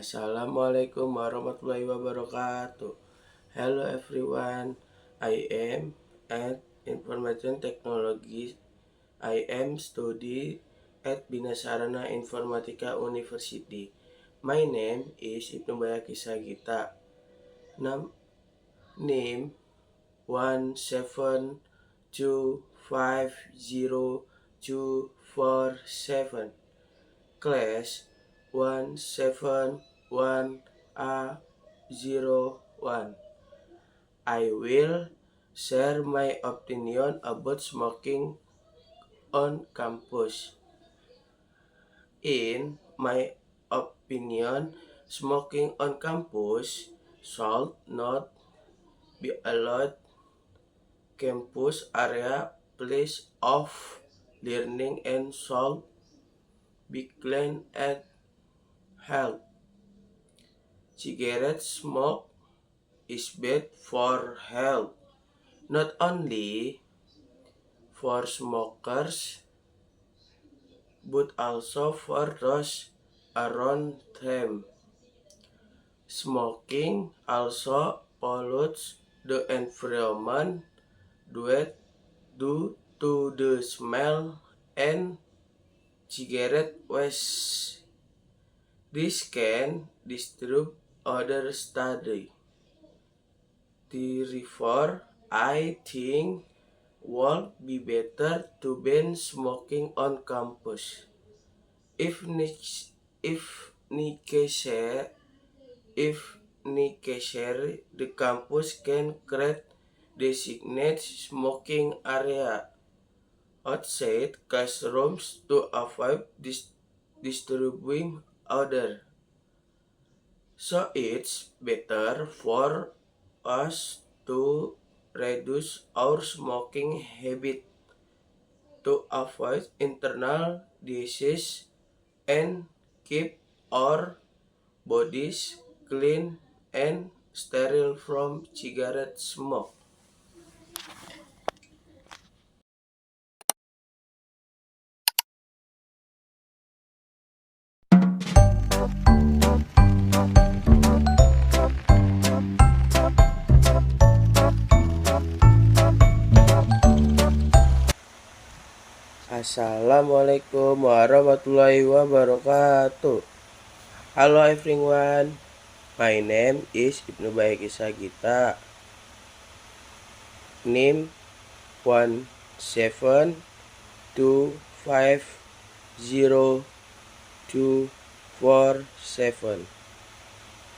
Assalamualaikum warahmatullahi wabarakatuh. Hello everyone. I am at Information Technology. I am study at Binasarana Informatika University. My name is Ibnu Bayaki Sagita. Name 1725024 Class 171A01. I will share my opinion about smoking on campus. In my opinion, smoking on campus should not be allowed. Campus area place of learning and should be clean and healthy. Cigarette smoke is bad for health, not only for smokers, but also for those around them. Smoking also pollutes the environment due to the smell and cigarette waste. This can disturb other study. Therefore, I think would be better to ban smoking on campus. If if necessary, if necessary, the campus can create designated smoking area outside classrooms to avoid disturbing others. So it's better for us to reduce our smoking habit to avoid internal disease and keep our bodies clean and sterile from cigarette smoke. Assalamualaikum warahmatullahi wabarakatuh. Hello everyone. My name is Ibnu Bayaki Sagita. Name 1725024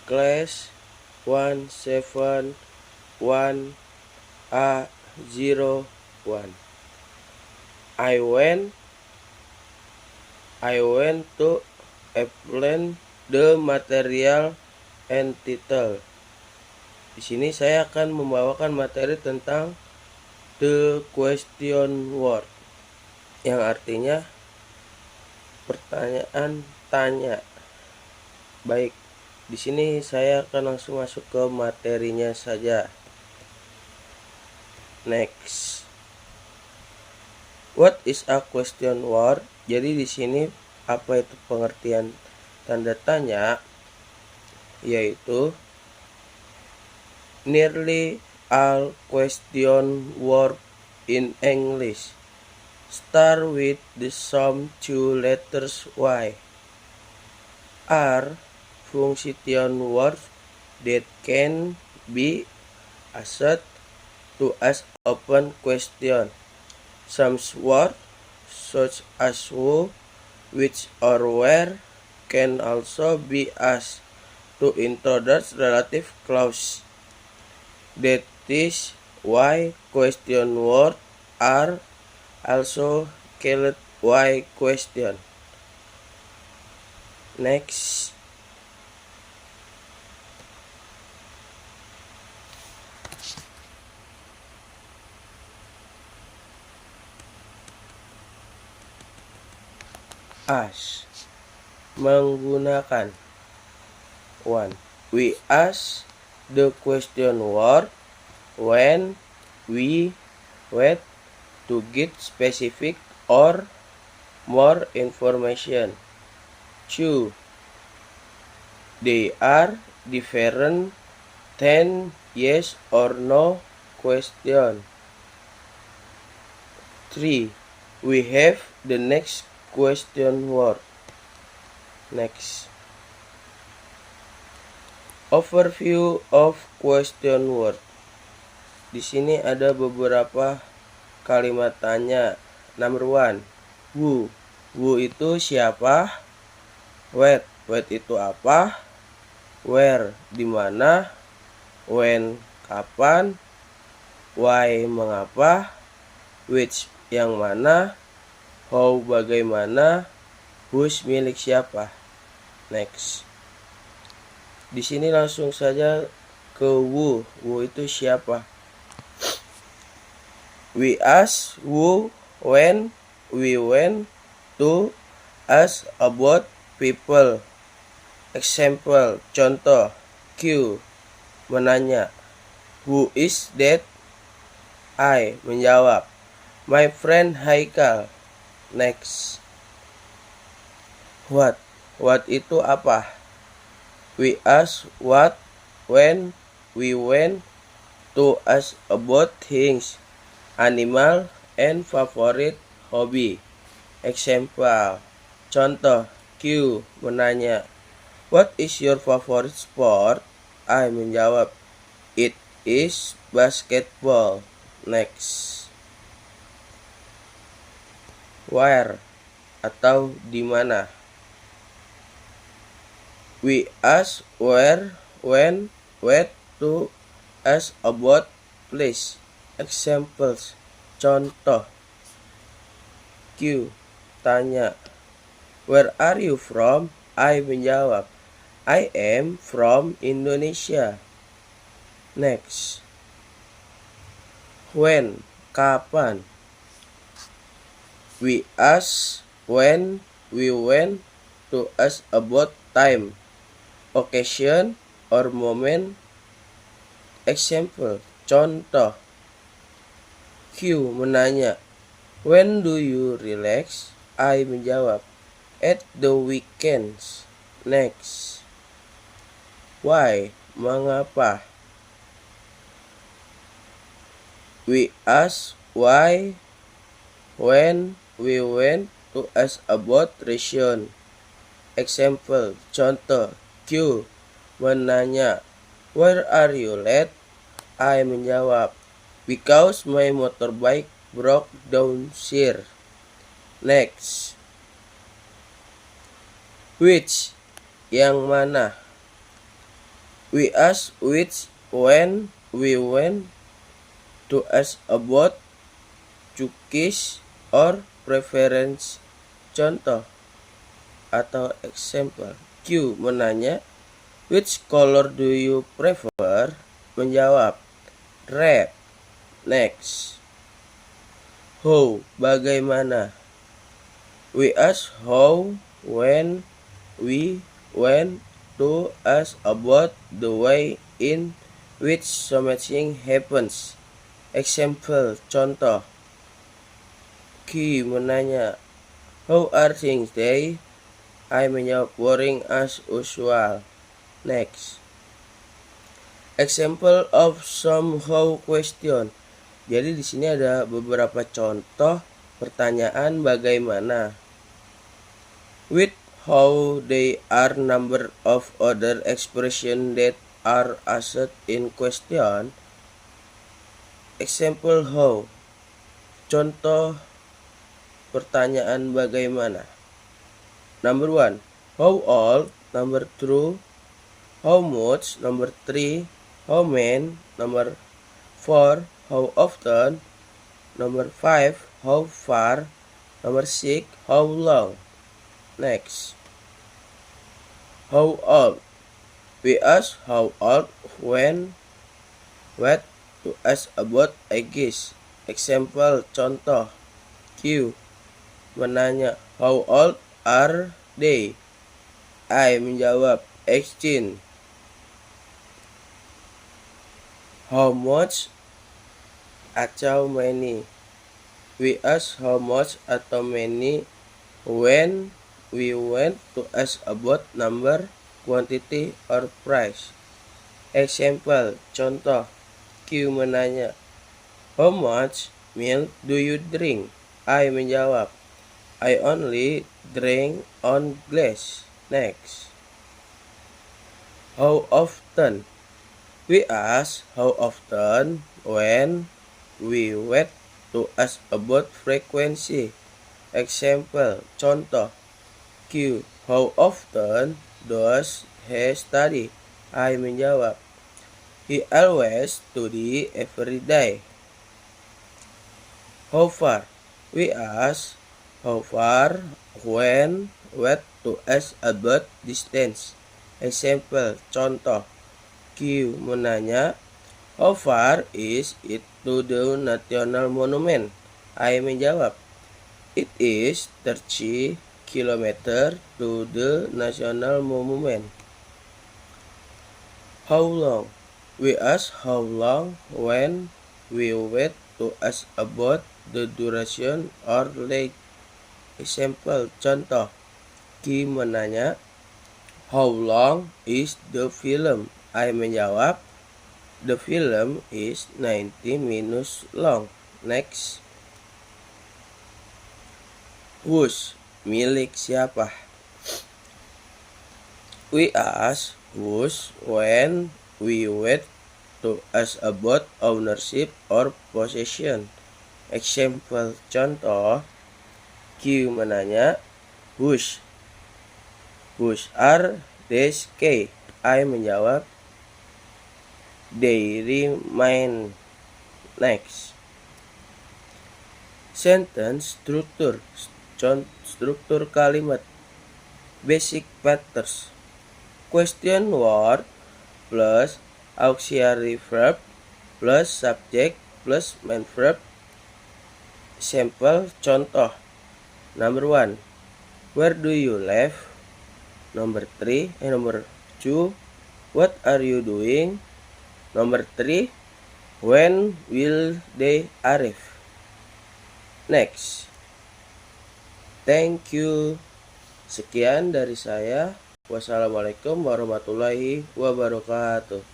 Class 171A01. I went to explain the material and title. Di sini saya akan membawakan materi tentang the question word, yang artinya pertanyaan tanya. Baik, di sini saya akan langsung masuk ke materinya saja. Next. What is a question word? Jadi di sini apa itu pengertian tanda tanya? Yaitu nearly all question word in English start with the same two letters Y. Are function words that can be asked to ask open question. Some words, such as who, which, or where, can also be asked to introduce relative clause. That is why question words are also called why question. Next. Ask, menggunakan. 1. We ask the question word when we wait to get specific or more information. 2. They are different than yes or no question. 3. We have the next question word. Next. Overview of question word. Di sini ada beberapa kalimat tanya. Number 1. Who. Who itu siapa? What. What itu apa? Where. Di mana? When. Kapan? Why. Mengapa? Which. Yang mana? How. Bagaimana? Whose. Milik siapa? Next. Di sini langsung saja ke who. Who itu siapa? We ask who when we went to ask about people. Example, contoh. Q. Menanya. Who is that? I. Menjawab. My friend Haikal. Next. What. What itu apa? We ask what when we went to ask about things, animal, and favorite hobby. Example, contoh. Q. Menanya. What is your favorite sport? I. Menjawab. It is basketball. Next. Where atau di mana? We ask where, when, what to ask about place. Examples, contoh. Q. Tanya. Where are you from? I. Menjawab. I am from Indonesia. Next. When. Kapan? We ask when we went to ask about time, occasion, or moment. Example, contoh. Q. Menanya. When do you relax? I. Menjawab. At the weekends. Next. Why. Mengapa? We ask why when we went to ask about reason. Example, contoh. Q. Menanya. Where are you late? I. Menjawab. Because my motorbike broke down here. Next. Which. Yang mana? We ask which when we went to ask about cookies or preference. Contoh atau example. Q. Menanya. Which color do you prefer? Menjawab. Red. Next. How. Bagaimana? We ask how when we went to ask about the way in which something happens. Example, contoh. Q. Menanya. How are things today? I. Menjawab. Boring as usual. Next. Example of some how question. Jadi di sini ada beberapa contoh pertanyaan bagaimana. With how they are number of other expression that are asked in question. Example how. Contoh pertanyaan bagaimana. Number 1. How old? Number 2. How much? Number 3. How many? Number 4. How often? Number 5. How far? Number 6. How long? Next. How old? We ask how old when, what to ask about ages. Example, contoh. Q. Menanya. How old are they? I. Menjawab. 18. How much atau many? We ask how much atau many when we went to ask about number quantity or price. Example, contoh. Q menanya, how much milk do you drink? I menjawab, I only drink on glass. Next. How often? We ask how often when we wait to ask about frequency. Example, contoh. Q. How often does he study? I menjawab, he always study every day. How far? We ask how far when wait to ask about distance. Example, contoh. Q menanya, how far is it to the National Monument? I menjawab, it is 30 km to the National Monument. How long? We ask how long when we wait to ask about the duration or length. Example, contoh. Q menanya, how long is the film? I menjawab, the film is 90 minutes long. Next. Whose? Milik siapa? We ask whose when we wait to ask about ownership or possession. Example, contoh. Q menanya, whose? Whose are these keys? I menjawab, they remain. Next. Sentence structure. Struktur kalimat. Basic patterns. Question word plus auxiliary verb plus subject plus main verb. Sample contoh. Number 1. Where do you live? Number 2. What are you doing? Number 3. When will they arrive? Next. Thank you. Sekian dari saya. Wassalamualaikum warahmatullahi wabarakatuh.